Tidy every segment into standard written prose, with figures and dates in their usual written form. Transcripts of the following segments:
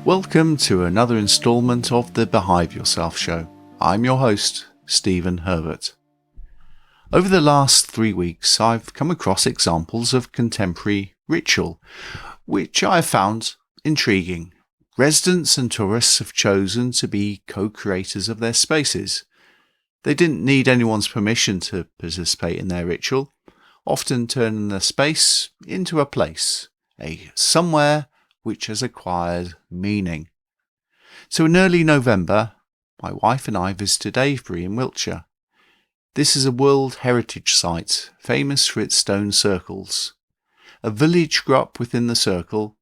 Welcome to another instalment of the Behave Yourself show. I'm your host, Stephen Herbert. Over the last 3 weeks, I've come across examples of contemporary ritual, which I have found intriguing. Residents and tourists have chosen to be co-creators of their spaces. They didn't need anyone's permission to participate in their ritual, often turning the space into a place, a somewhere which has acquired meaning. So in early November, my wife and I visited Avebury in Wiltshire. This is a World Heritage Site, famous for its stone circles. A village grew up within the circle,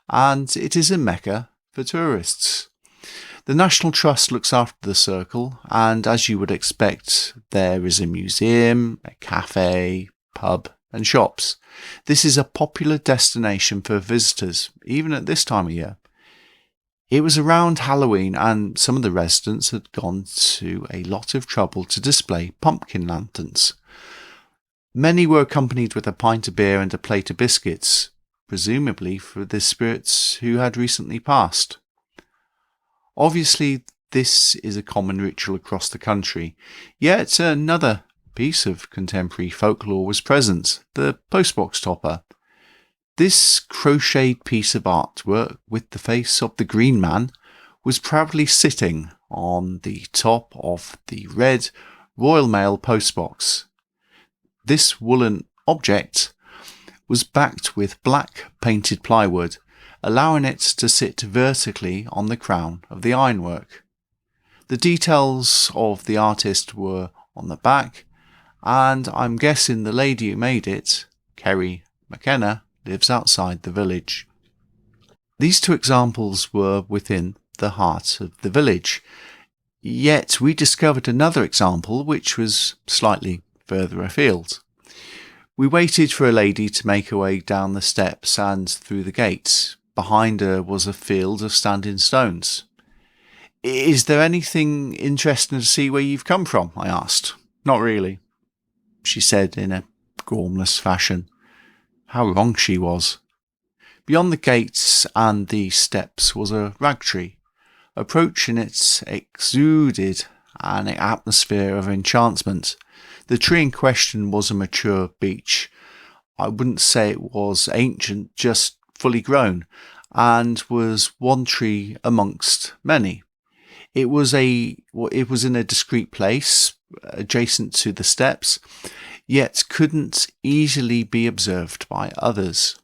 and it is a mecca for tourists. The National Trust looks after the circle, and as you would expect, there is a museum, a cafe, pub and shops. This is a popular destination for visitors, even at this time of year. It was around Halloween and some of the residents had gone to a lot of trouble to display pumpkin lanterns. Many were accompanied with a pint of beer and a plate of biscuits, presumably for the spirits who had recently passed. Obviously, this is a common ritual across the country, yet another piece of contemporary folklore was present, the postbox topper. This crocheted piece of artwork with the face of the Green Man was proudly sitting on the top of the red Royal Mail postbox. This woolen object was backed with black painted plywood, allowing it to sit vertically on the crown of the ironwork. The details of the artist were on the back, and I'm guessing the lady who made it, Kerry McKenna, lives outside the village. These two examples were within the heart of the village, yet we discovered another example which was slightly further afield. We waited for a lady to make her way down the steps and through the gates. Behind her was a field of standing stones. "Is there anything interesting to see where you've come from?" I asked. "Not really," she said in a gormless fashion. How wrong she was. Beyond the gates and the steps was a rag tree. Approaching it exuded an atmosphere of enchantment. The tree in question was a mature beech. I wouldn't say it was ancient, just fully grown, and was one tree amongst many. It was in a discreet place, adjacent to the steps, yet couldn't easily be observed by others.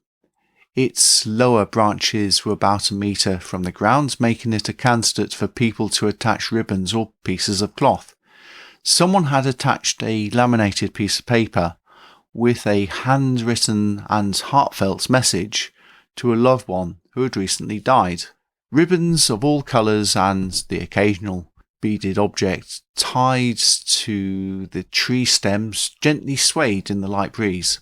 Its lower branches were about a metre from the ground, making it a candidate for people to attach ribbons or pieces of cloth. Someone had attached a laminated piece of paper with a handwritten and heartfelt message to a loved one who had recently died. Ribbons of all colours and the occasional beaded object tied to the tree stems gently swayed in the light breeze.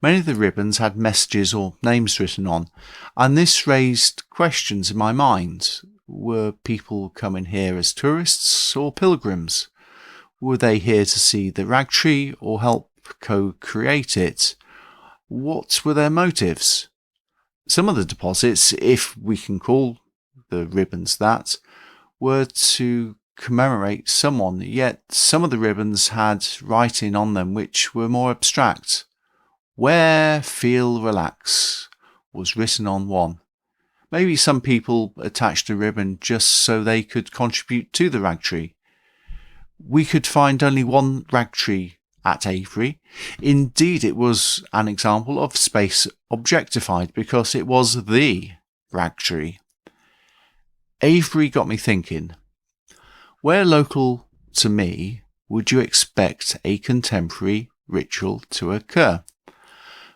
Many of the ribbons had messages or names written on, and this raised questions in my mind. Were people coming here as tourists or pilgrims? Were they here to see the rag tree or help co-create it? What were their motives? Some of the deposits, if we can call the ribbons that, were to commemorate someone, yet some of the ribbons had writing on them which were more abstract. "Wear, feel, relax" was written on one. Maybe some people attached a ribbon just so they could contribute to the rag tree. We could find only one rag tree at Avebury. Indeed, it was an example of space objectified because it was the rag tree. Avebury got me thinking, where local to me would you expect a contemporary ritual to occur?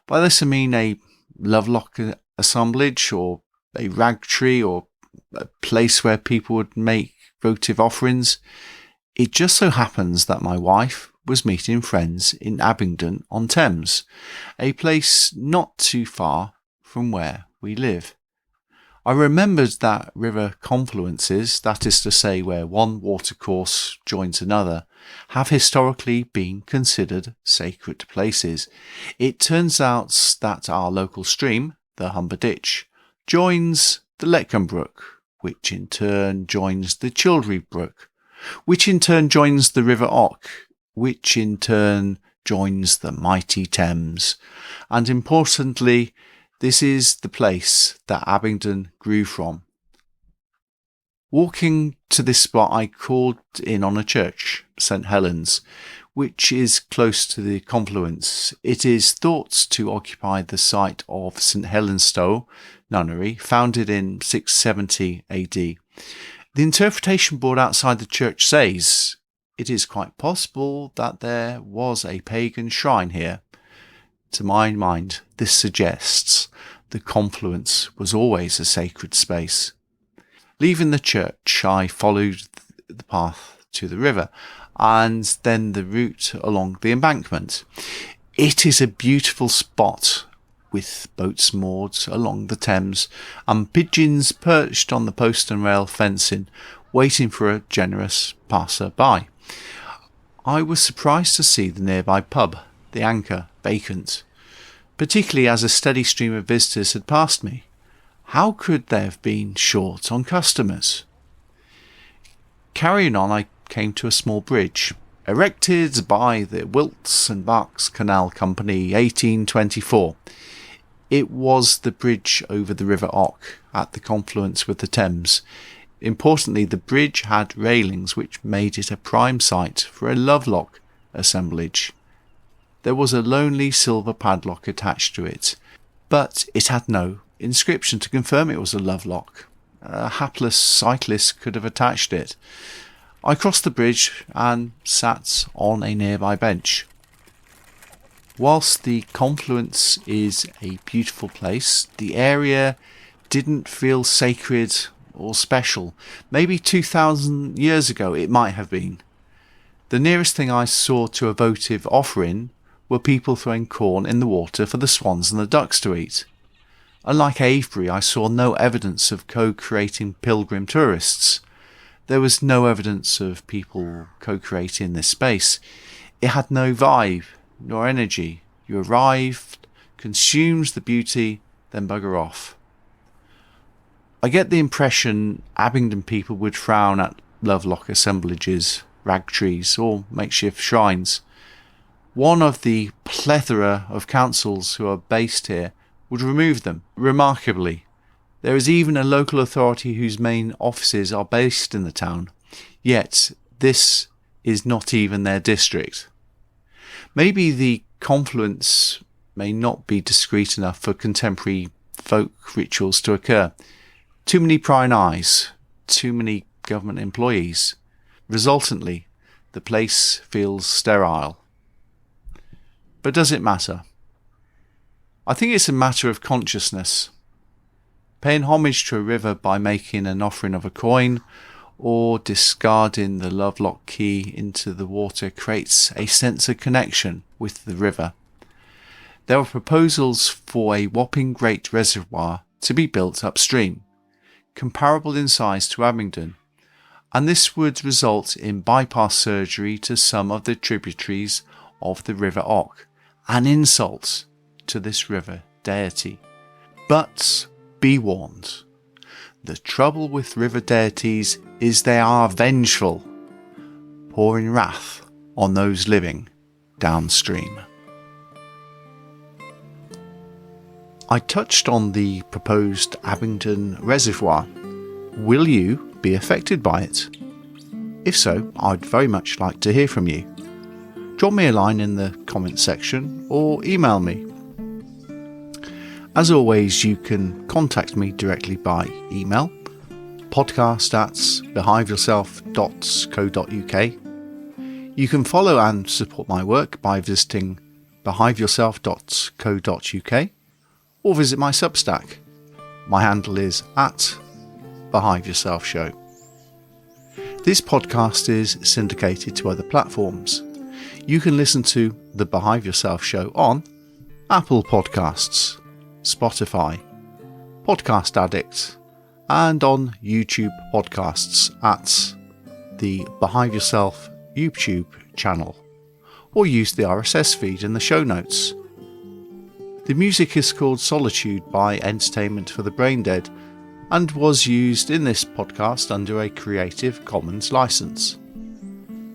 By this I mean a lovelock assemblage or a rag tree or a place where people would make votive offerings. It just so happens that my wife was meeting friends in Abingdon-on-Thames, a place not too far from where we live. I remembered that river confluences, that is to say where one watercourse joins another, have historically been considered sacred places. It turns out that our local stream, the Humber Ditch, joins the Leckham Brook, which in turn joins the Childry Brook, which in turn joins the River Och, which in turn joins the mighty Thames. And importantly, this is the place that Abingdon grew from. Walking to this spot, I called in on a church, St Helens, which is close to the confluence. It is thought to occupy the site of St Helenstow nunnery, founded in 670 AD. The interpretation board outside the church says it is quite possible that there was a pagan shrine here. To my mind, this suggests the confluence was always a sacred space. Leaving the church, I followed the path to the river and then the route along the embankment. It is a beautiful spot with boats moored along the Thames and pigeons perched on the post and rail fencing, waiting for a generous passer-by. I was surprised to see the nearby pub, the Anchor, vacant, particularly as a steady stream of visitors had passed me. How could they have been short on customers? Carrying on, I came to a small bridge, erected by the Wilts and Berks Canal Company, 1824. It was the bridge over the River Och at the confluence with the Thames. Importantly, the bridge had railings which made it a prime site for a lovelock assemblage. There was a lonely silver padlock attached to it, but it had no inscription to confirm it was a lovelock. A hapless cyclist could have attached it. I crossed the bridge and sat on a nearby bench. Whilst the confluence is a beautiful place, the area didn't feel sacred or special. Maybe 2,000 years ago it might have been. The nearest thing I saw to a votive offering were people throwing corn in the water for the swans and the ducks to eat. Unlike Avebury, I saw no evidence of co-creating pilgrim tourists. There was no evidence of people co-creating this space. It had no vibe, nor energy. You arrived, consumed the beauty, then bugger off. I get the impression Abingdon people would frown at lovelock assemblages, rag trees, or makeshift shrines. One of the plethora of councils who are based here would remove them. Remarkably, there is even a local authority whose main offices are based in the town, yet this is not even their district. Maybe the confluence may not be discreet enough for contemporary folk rituals to occur. Too many prying eyes, too many government employees. Resultantly, the place feels sterile. But does it matter? I think it's a matter of consciousness. Paying homage to a river by making an offering of a coin or discarding the lovelock key into the water creates a sense of connection with the river. There are proposals for a whopping great reservoir to be built upstream, comparable in size to Abingdon, and this would result in bypass surgery to some of the tributaries of the River Och, an insult to this river deity. But be warned, the trouble with river deities is they are vengeful, pouring wrath on those living downstream. I touched on the proposed Abingdon Reservoir. Will you be affected by it? If so, I'd very much like to hear from you. Drop me a line in the comments section or email me. As always, you can contact me directly by email, podcast@behaveyourself.co.uk. You can follow and support my work by visiting behaveyourself.co.uk or visit my Substack. My handle is @BehaveYourselfShow. This podcast is syndicated to other platforms. You can listen to The Behave Yourself Show on Apple Podcasts, Spotify, Podcast Addict, and on YouTube podcasts at the Behave Yourself YouTube channel, or use the RSS feed in the show notes. The music is called Solitude by Entertainment for the Brain Dead, and was used in this podcast under a Creative Commons license.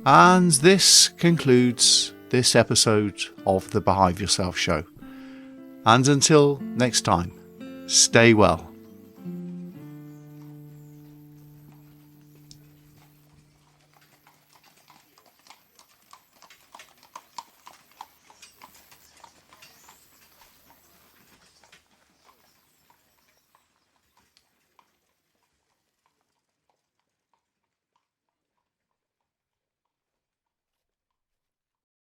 And this concludes this episode of the Behave Yourself Show. And until next time, stay well.